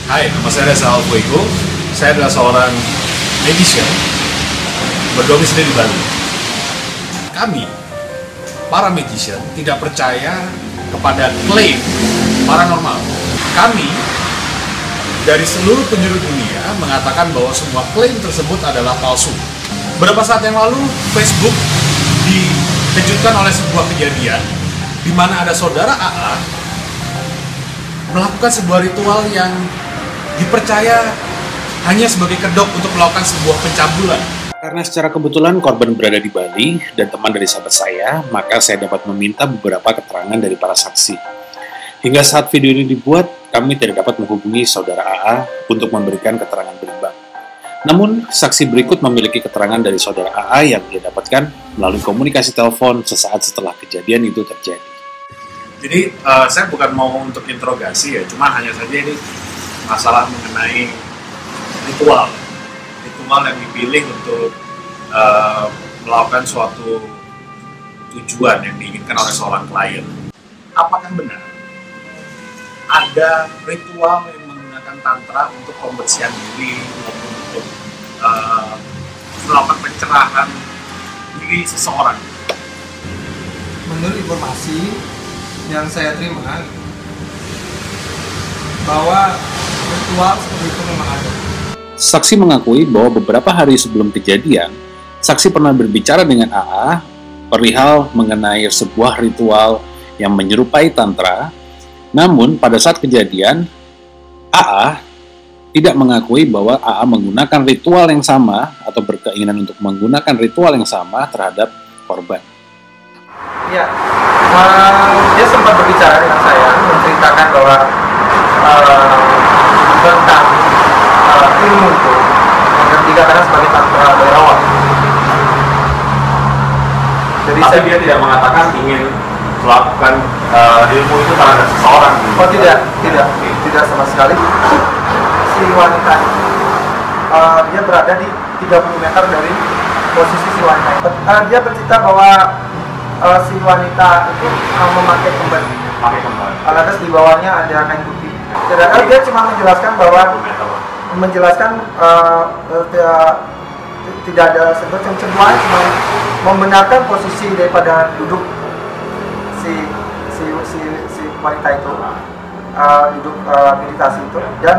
Hai, nama saya Reza Alfoigo. Saya adalah seorang magician berdomisili di Bali. Kami, para magician, tidak percaya kepada klaim paranormal. Kami, dari seluruh penjuru dunia, mengatakan bahwa semua klaim tersebut adalah palsu. Beberapa saat yang lalu, Facebook dikejutkan oleh sebuah kejadian di mana ada saudara AA melakukan sebuah ritual yang dipercaya hanya sebagai kedok untuk melakukan sebuah pencabulan. Karena secara kebetulan korban berada di Bali dan teman dari sahabat saya, maka saya dapat meminta beberapa keterangan dari para saksi. Hingga saat video ini dibuat, kami tidak dapat menghubungi saudara AA untuk memberikan keterangan berimbang. Namun, saksi berikut memiliki keterangan dari saudara AA yang dia dapatkan melalui komunikasi telepon sesaat setelah kejadian itu terjadi. Jadi, saya bukan mau untuk interogasi ya, cuma hanya saja ini masalah mengenai ritual yang dipilih untuk melakukan suatu tujuan yang diinginkan oleh seorang klien. Apakah benar ada ritual yang menggunakan tantra untuk pembersihan diri maupun untuk melakukan pencerahan diri seseorang? Menurut informasi yang saya terima bahwa ritual seperti itu memang ada. Saksi mengakui bahwa beberapa hari sebelum kejadian, saksi pernah berbicara dengan AA perihal mengenai sebuah ritual yang menyerupai tantra. Namun pada saat kejadian, AA tidak mengakui bahwa AA menggunakan ritual yang sama atau berkeinginan untuk menggunakan ritual yang sama terhadap korban. Ya, dia sempat berbicara dengan saya, menceritakan bahwa tentang ilmu itu yang dikatakan sebagai tantra Bhairawa. Jadi Dia tidak mengatakan ingin melakukan ilmu itu terhadap seseorang. Oh tidak sama sekali. Si wanita dia berada di 30 meter dari posisi si wanita. Dia bercerita bahwa si wanita itu memakai kembar. Lantas di bawahnya ada kain putih. Dia cuma menjelaskan bahwa tidak ada sentuhan, cuma membenarkan posisi daripada duduk si wanita itu, duduk meditasi itu, dan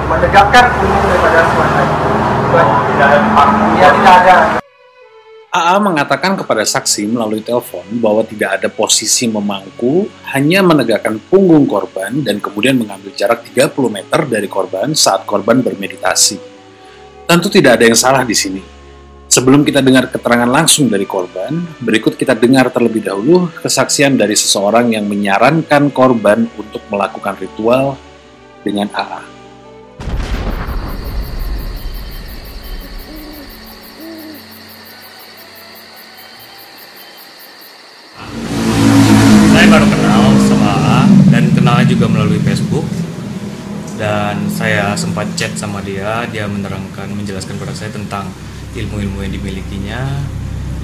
menegakkan punggung daripada si wanita itu. Tidak ada. AA mengatakan kepada saksi melalui telepon bahwa tidak ada posisi memangku, hanya menegakkan punggung korban dan kemudian mengambil jarak 30 meter dari korban saat korban bermeditasi. Tentu tidak ada yang salah di sini. Sebelum kita dengar keterangan langsung dari korban, berikut kita dengar terlebih dahulu kesaksian dari seseorang yang menyarankan korban untuk melakukan ritual dengan AA. Saya baru kenal sama AA dan kenalnya juga melalui Facebook, dan saya sempat chat sama dia menjelaskan kepada saya tentang ilmu-ilmu yang dimilikinya,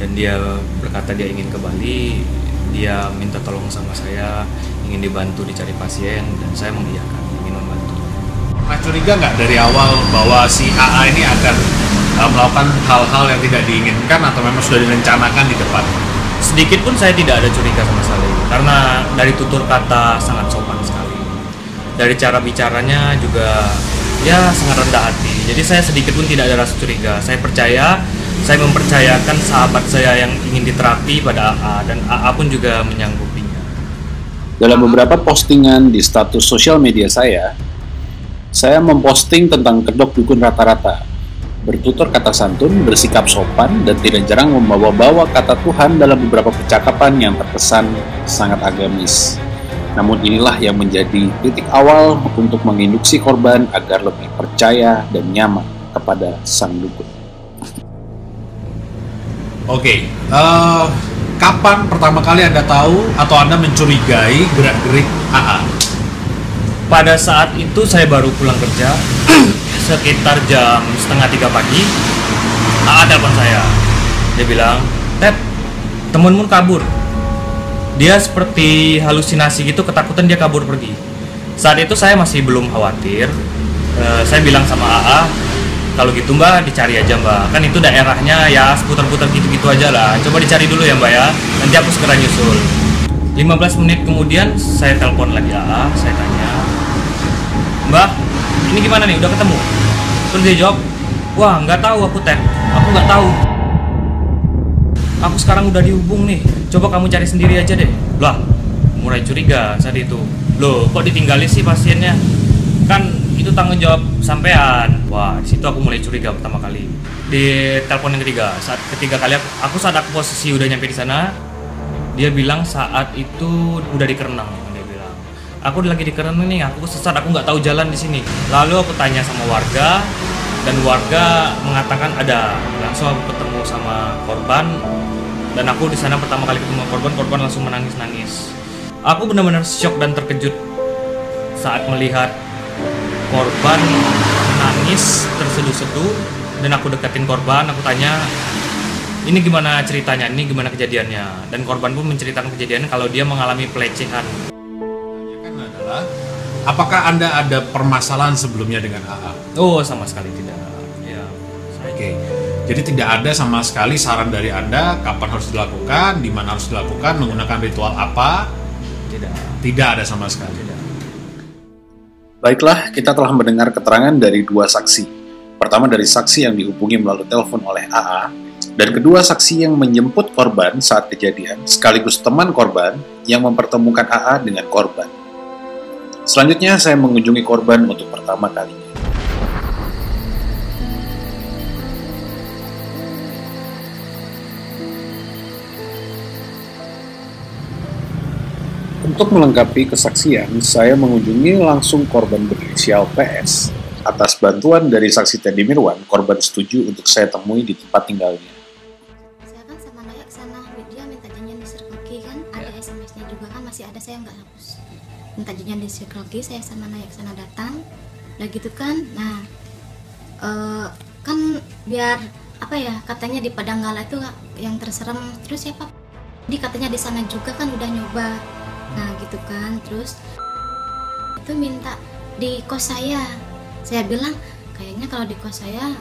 dan dia berkata dia ingin ke Bali, dia minta tolong sama saya, ingin dibantu dicari pasien, dan saya mengiyakan, ingin membantu. Pernah curiga nggak dari awal bahwa si AA ini akan melakukan hal-hal yang tidak diinginkan atau memang sudah direncanakan di depan? Sedikit pun saya tidak ada curiga sama sekali, karena dari tutur kata sangat sopan sekali. Dari cara bicaranya juga ya sangat rendah hati. Jadi saya sedikit pun tidak ada rasa curiga. Saya mempercayakan sahabat saya yang ingin diterapi pada AA, dan AA pun juga menyanggupinya. Dalam beberapa postingan di status sosial media saya memposting tentang kedok dukun rata-rata, bertutur kata santun, bersikap sopan, dan tidak jarang membawa-bawa kata Tuhan dalam beberapa percakapan yang terkesan sangat agamis. Namun inilah yang menjadi titik awal untuk menginduksi korban agar lebih percaya dan nyaman kepada sang dukun. Oke, kapan pertama kali Anda tahu atau Anda mencurigai gerak-gerik AA? Pada saat itu saya baru pulang kerja, sekitar jam 2:30 pagi. AA telepon saya. Dia bilang, "Ted, temenmu kabur." Dia seperti halusinasi gitu, ketakutan, dia kabur pergi. Saat itu saya masih belum khawatir. Saya bilang sama AA, kalau gitu Mbak dicari aja Mbak, kan itu daerahnya ya seputar-putar gitu-gitu aja lah, coba dicari dulu ya Mbak ya, nanti aku segera nyusul. 15 menit kemudian saya telepon lagi AA, saya tanya, Mbak ini gimana nih, udah ketemu? Terus dia jawab, wah nggak tahu aku Teh, aku nggak tahu, aku sekarang udah dihubung nih, coba kamu cari sendiri aja deh. Lah mulai curiga saat itu, loh kok ditinggalin sih pasiennya, kan itu tanggung jawab sampean. Wah, di situ aku mulai curiga pertama kali. Di telepon yang ketiga, saat ketiga kali aku posisi udah nyampe di sana, dia bilang saat itu udah di Kerenang. Dia bilang, aku lagi di Kerenang nih, aku sesat, aku nggak tahu jalan di sini. Lalu aku tanya sama warga, dan warga mengatakan ada. Langsung aku ketemu sama korban, dan aku di sana pertama kali ketemu korban langsung menangis-nangis. Aku benar-benar syok dan terkejut saat melihat korban menangis terseduh-seduh, dan aku deketin korban, aku tanya ini gimana ceritanya, ini gimana kejadiannya, dan korban pun menceritakan kejadiannya kalau dia mengalami pelecehan. Kan adalah, apakah Anda ada permasalahan sebelumnya dengan AA? Oh, sama sekali tidak. Ya, Oke. Jadi tidak ada sama sekali saran dari Anda kapan harus dilakukan, di mana harus dilakukan, menggunakan ritual apa? Tidak ada sama sekali. Baiklah, kita telah mendengar keterangan dari dua saksi. Pertama dari saksi yang dihubungi melalui telepon oleh AA, dan kedua saksi yang menjemput korban saat kejadian, sekaligus teman korban yang mempertemukan AA dengan korban. Selanjutnya saya mengunjungi korban untuk pertama kalinya. Untuk melengkapi kesaksian, saya mengunjungi langsung korban berinisial PS. Atas bantuan dari saksi Teddy Mirwan, korban setuju untuk saya temui di tempat tinggalnya. Saya kan sama Naya kesana, dia minta janjian di Circle K kan, ada SMS-nya juga kan, masih ada, saya nggak hapus. Minta janjian di Circle K, saya sama Naya kesana datang, udah gitu kan, nah kan biar apa ya, katanya di Padanggala itu yang terserem, terus siapa? Jadi katanya di sana juga kan udah nyoba. Nah gitu kan, terus itu minta di kos saya bilang kayaknya kalau di kos saya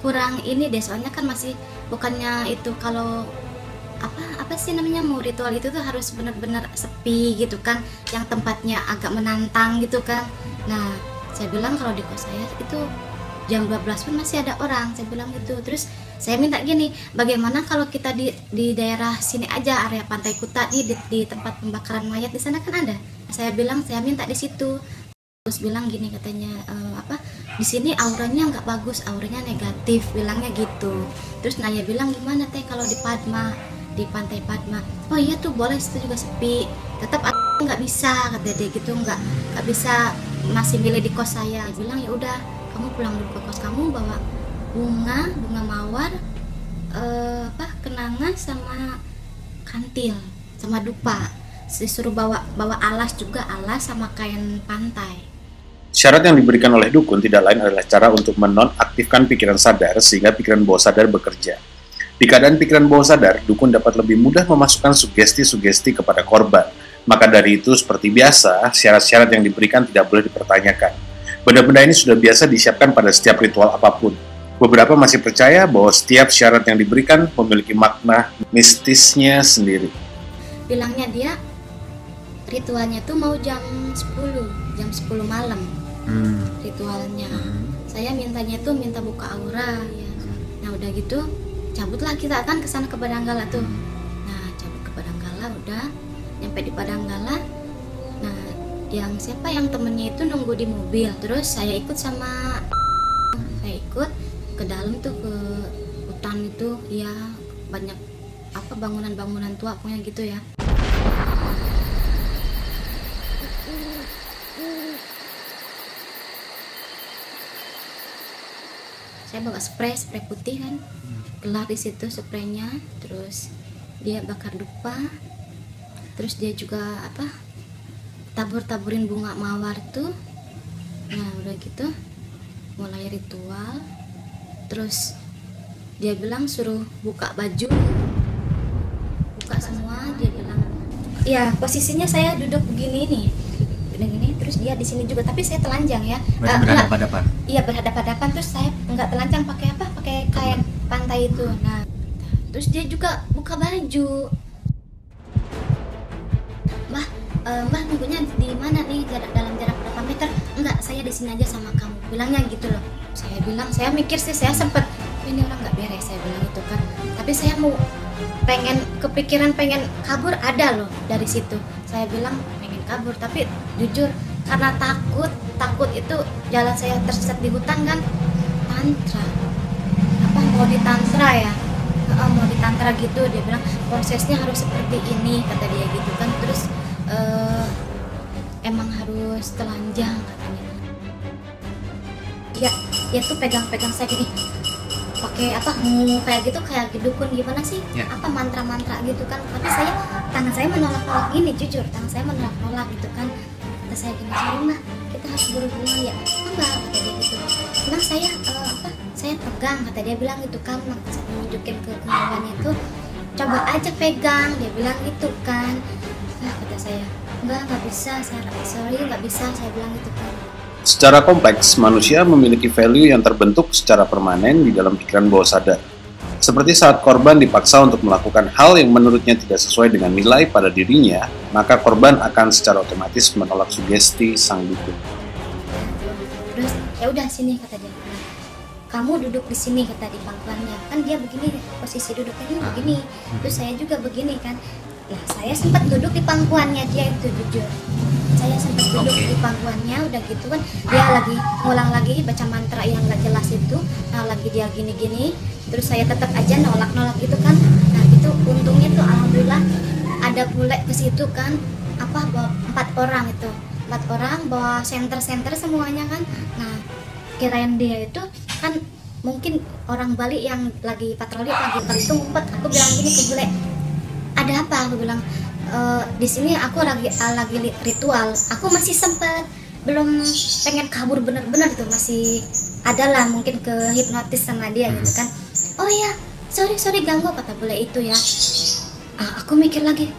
kurang ini deh, soalnya kan masih bukannya itu kalau apa sih namanya, mau ritual itu tuh harus benar-benar sepi gitu kan, yang tempatnya agak menantang gitu kan. Nah saya bilang kalau di kos saya itu jam 12 pun masih ada orang, saya bilang gitu. Terus saya minta gini, bagaimana kalau kita di daerah sini aja, area Pantai Kuta nih, di tempat pembakaran mayat di sana kan ada. Saya bilang saya minta di situ. Terus bilang gini katanya, di sini auranya nggak bagus, auranya negatif, bilangnya gitu. Terus Naya bilang gimana Teh kalau di Padma, di Pantai Padma? Oh iya tuh boleh, situ juga sepi. Tetap nggak bisa, kata dia gitu, nggak bisa masih milih di kos saya. Dia bilang ya udah, kamu pulang dulu ke kos kamu, bawa bunga mawar, kenangan sama kantil sama dupa. Disuruh bawa alas juga, alas sama kain pantai. Syarat yang diberikan oleh dukun tidak lain adalah cara untuk menonaktifkan pikiran sadar sehingga pikiran bawah sadar bekerja. Di keadaan pikiran bawah sadar, dukun dapat lebih mudah memasukkan sugesti-sugesti kepada korban. Maka dari itu, seperti biasa, syarat-syarat yang diberikan tidak boleh dipertanyakan. Benda-benda ini sudah biasa disiapkan pada setiap ritual apapun. Beberapa masih percaya bahwa setiap syarat yang diberikan memiliki makna mistisnya sendiri. Bilangnya dia, ritualnya tuh mau jam 10 malam. Ritualnya. Saya mintanya tuh minta buka aura ya. Nah udah gitu, cabutlah kita kan kesana ke Padanggala tuh. Nah cabut ke Padanggala, udah nyampe di Padanggala. Nah yang temennya itu nunggu di mobil, terus saya ikut ke dalam tuh, ke hutan itu ya, banyak bangunan-bangunan tua pokoknya gitu ya. Saya bawa spray putih kan, gelap di situ spraynya, terus dia bakar dupa, terus dia juga tabur-taburin bunga mawar tuh. Nah udah gitu mulai ritual, terus dia bilang suruh buka baju, buka semua. Dia bilang ya posisinya saya duduk begini nih, gini, terus dia di sini juga, tapi saya telanjang ya. Berhadapan-hadapan. Iya, berhadapan-hadapan, terus saya nggak telanjang, pakai apa? Pakai kain pantai itu. Nah, terus dia juga buka baju. Mbak nunggunya di mana nih, dalam jarak berapa meter? Enggak, saya di sini aja sama kamu, bilangnya gitu loh. Saya bilang, saya mikir sih, saya sempet ini orang nggak beres, saya bilang itu kan. Tapi saya mau kepikiran pengen kabur ada loh dari situ. Saya bilang pengen kabur, tapi jujur karena takut itu jalan saya tersesat di hutan kan, tantra. Mau ditantra ya? Mau ditantra gitu, dia bilang prosesnya harus seperti ini, kata dia gitu kan. Terus emang harus telanjang katanya. Ya tuh pegang saya gini, pakai apa kayak gitu, kayak dukun gimana sih, apa mantra-mantra gitu kan. Tapi tangan saya menolak gini, jujur tangan saya menolak gitu kan. Kata saya gini, Mah, kita harus berhubungan ya? Enggak, kata dia gitu. Nah saya pegang, kata dia bilang gitu kan. Saya menunjukin ke kawannya itu, coba aja pegang, dia bilang gitu kan. Nah, kata saya, enggak bisa, sorry nggak bisa, saya bilang gitu kan. Secara kompleks, manusia memiliki value yang terbentuk secara permanen di dalam pikiran bawah sadar. Seperti saat korban dipaksa untuk melakukan hal yang menurutnya tidak sesuai dengan nilai pada dirinya, maka korban akan secara otomatis menolak sugesti sang dukun. Terus, ya udah sini, kata dia. Kamu duduk di sini, kata di pangkuannya. Kan dia begini, posisi duduknya begini. Terus saya juga begini kan. Nah, saya sempat duduk di pangkuannya dia itu, jujur. Saya sempat duduk di pangkuannya, udah gitu kan. Dia lagi ngulang lagi baca mantra yang gak jelas itu. Nah, lagi dia gini-gini. Terus saya tetap aja nolak gitu kan. Nah, itu untungnya tuh alhamdulillah ada bule ke situ kan. Bawa 4 orang itu. 4 orang bawa senter semuanya kan. Nah, kirain dia itu kan mungkin orang Bali yang lagi patroli pagi itu ngumpet. Aku bilang gini ke bule, ada apa? Aku bilang, di sini aku lagi ritual. Aku masih sempat belum pengen kabur bener-bener tuh, masih adalah mungkin ke hipnotis sama dia gitu kan. Oh ya, sorry ganggu, kata bule itu ya. Aku mikir lagi,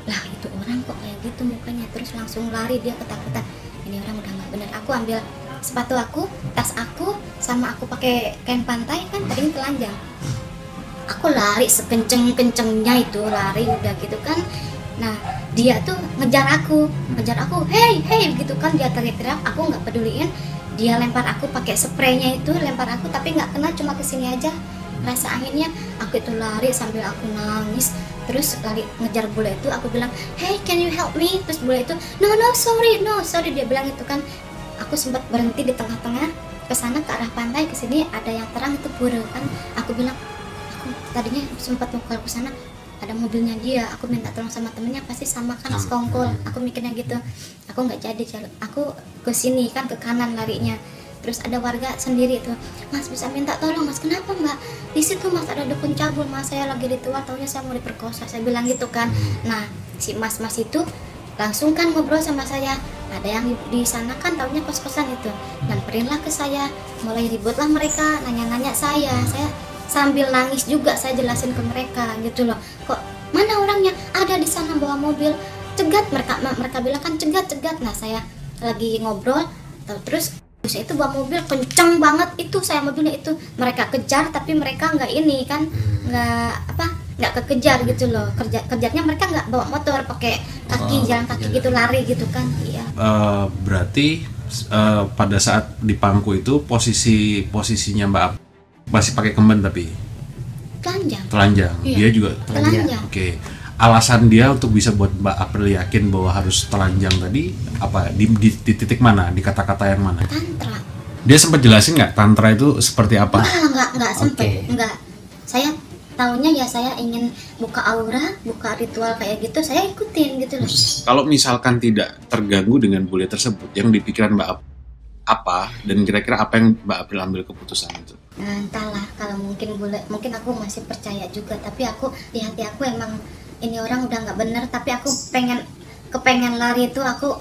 lah itu orang kok kayak gitu mukanya. Terus langsung lari dia ketakutan. Ini orang udah nggak bener. Aku ambil sepatu aku, tas aku, sama aku pakai kain pantai kan, tadinya telanjang. Aku lari sekenceng-kencengnya itu, lari udah gitu kan. Nah, dia tuh ngejar aku, hey gitu kan. Dia teriak-teriak, aku nggak peduliin. Dia lempar aku pakai spraynya itu, lempar aku tapi nggak kena, cuma kesini aja rasa anginnya. Aku itu lari sambil aku nangis. Terus lari ngejar bule itu, aku bilang, hey can you help me? Terus bule itu, no sorry, dia bilang itu kan. Aku sempat berhenti di tengah-tengah, ke sana ke arah pantai, ke sini ada yang terang itu pura kan. Aku bilang, aku tadinya sempat mau ke sana, ada mobilnya dia, aku minta tolong sama temennya, pasti sama kan sekongkol. Aku mikirnya gitu. Aku nggak jadi jalan, aku ke sini kan, ke kanan larinya. Terus ada warga sendiri tuh, Mas bisa minta tolong Mas, kenapa Mbak? Di situ Mas ada dukun cabul Mas, saya lagi ritual, taunya saya mau diperkosa, saya bilang gitu kan. Nah, si mas itu langsung kan ngobrol sama saya. Ada yang di sana kan taunya kos-kosan itu, nyamperin ke saya, mulai ributlah mereka, nanya-nanya saya sambil nangis juga saya jelasin ke mereka gitu loh. Kok mana orangnya? Ada di sana bawa mobil, cegat, mereka bilang kan cegat. Nah, saya lagi ngobrol, terus saya itu bawa mobil kenceng banget itu, saya mobilnya itu mereka kejar, tapi mereka nggak ini kan, nggak kekejar gitu loh. Kerjanya mereka nggak bawa motor, pakai kaki, jalan kaki gitu, lari gitu kan. Iya. Berarti pada saat di pangku itu posisinya Mbak masih pakai kemben tapi telanjang. Iya. Dia juga telanjang. Oke. Alasan dia untuk bisa buat Mbak April yakin bahwa harus telanjang tadi apa? Di titik mana? Di kata-kata yang mana? Tantra. Dia sempat jelasin nggak tantra itu seperti apa? Nggak sempat. Nggak. Saya tahunya ya saya ingin buka aura, buka ritual kayak gitu, saya ikutin gitu loh. Kalau misalkan tidak terganggu dengan bule tersebut, yang di pikiran Mbak apa, dan kira-kira apa yang Mbak April ambil keputusan itu? Nah, entahlah, kalau mungkin aku masih percaya juga, tapi aku di hati aku emang ini orang udah nggak bener, tapi aku kepengen lari itu, aku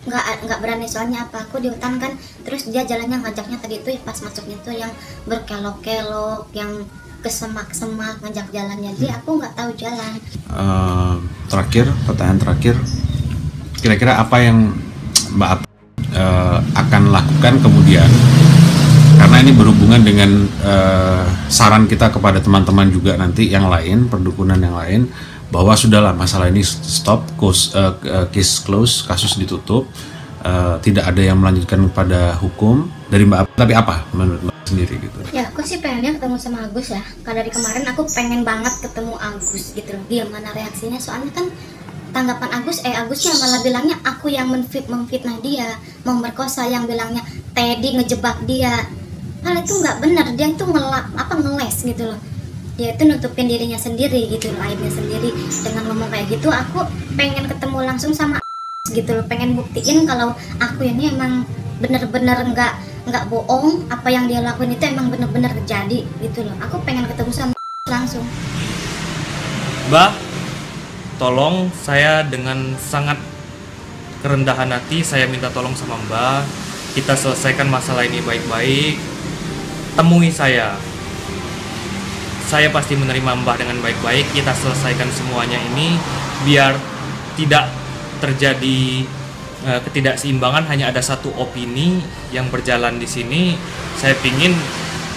nggak berani, soalnya aku di hutan kan. Terus dia jalannya ngajaknya tadi itu pas masuknya tuh yang berkelok-kelok, yang ke semak-semak ngajak jalannya, jadi aku nggak tahu jalan. Pertanyaan terakhir, kira-kira apa yang Mbak akan lakukan kemudian, karena ini berhubungan dengan saran kita kepada teman-teman juga nanti yang lain, perdukunan yang lain, bahwa sudahlah masalah ini stop, case close, kasus ditutup, tidak ada yang melanjutkan pada hukum dari Mbak. Tapi apa menurut Mbak sendiri gitu? Ya, aku sih pengennya ketemu sama Agus ya. Karena dari kemarin aku pengen banget ketemu Agus gitu loh. Gimana reaksinya? Soalnya kan tanggapan Agusnya malah bilangnya aku yang memfitnah dia, memperkosa, yang bilangnya Teddy ngejebak dia. Hal itu nggak benar, dia itu ngeles gitu loh. Dia itu nutupin dirinya sendiri gitu, aibnya sendiri. Dengan ngomong kayak gitu, aku pengen ketemu langsung sama gitu loh, pengen buktiin kalau aku ini emang bener-bener nggak bohong, apa yang dia lakuin itu emang bener-bener terjadi gitu loh. Aku pengen ketemu sama langsung. Mbak, tolong, saya dengan sangat kerendahan hati saya minta tolong sama Mbak, kita selesaikan masalah ini baik-baik. Temui saya pasti menerima Mbak dengan baik-baik. Kita selesaikan semuanya ini biar tidak terjadi ketidakseimbangan. Hanya ada satu opini yang berjalan di sini. Saya pingin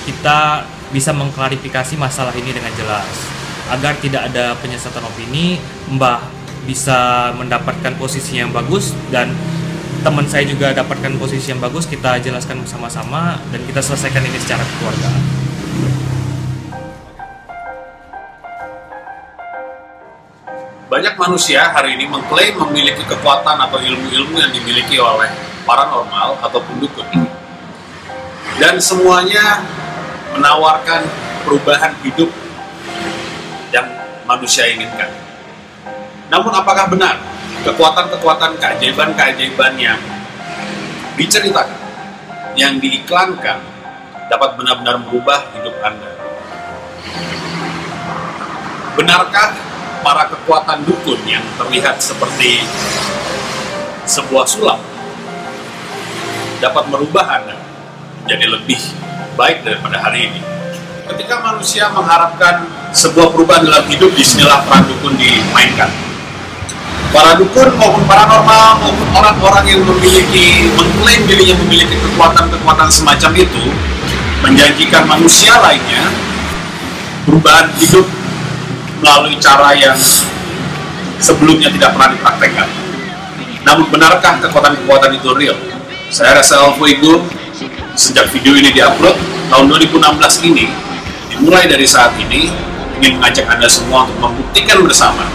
kita bisa mengklarifikasi masalah ini dengan jelas agar tidak ada penyesatan opini. Mbak bisa mendapatkan posisi yang bagus dan teman saya juga dapatkan posisi yang bagus. Kita jelaskan bersama-sama dan kita selesaikan ini secara kekeluargaan. Banyak manusia hari ini mengklaim memiliki kekuatan atau ilmu-ilmu yang dimiliki oleh paranormal ataupun dukun. Dan semuanya menawarkan perubahan hidup yang manusia inginkan. Namun apakah benar kekuatan-kekuatan, keajaiban-keajaiban yang diceritakan, yang diiklankan dapat benar-benar merubah hidup Anda? Benarkah para kekuatan dukun yang terlihat seperti sebuah sulap dapat merubah Anda menjadi lebih baik daripada hari ini? Ketika manusia mengharapkan sebuah perubahan dalam hidup, disinilah peran dukun dimainkan. Para dukun maupun paranormal maupun orang-orang yang mengklaim dirinya memiliki kekuatan-kekuatan semacam itu menjanjikan manusia lainnya perubahan hidup melalui cara yang sebelumnya tidak pernah dipraktekkan. Namun benarkah kekuatan-kekuatan itu real? Saya Rasael Fuego, sejak video ini diupload tahun 2016 ini, dimulai dari saat ini, ingin mengajak Anda semua untuk membuktikan bersama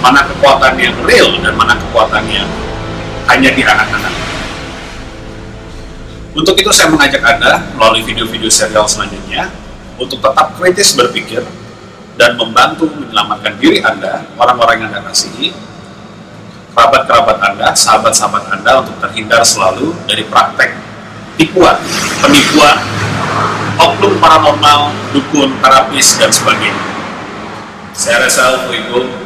mana kekuatan yang real dan mana kekuatan yang hanya di anak-anak. Untuk itu saya mengajak Anda melalui video-video serial selanjutnya untuk tetap kritis berpikir dan membantu menyelamatkan diri Anda, orang-orang yang Anda kasihi, kerabat-kerabat Anda, sahabat-sahabat Anda, untuk terhindar selalu dari praktek tipuan, penipuan, oknum paranormal, dukun, terapis, dan sebagainya. Saya Rasael Fuego,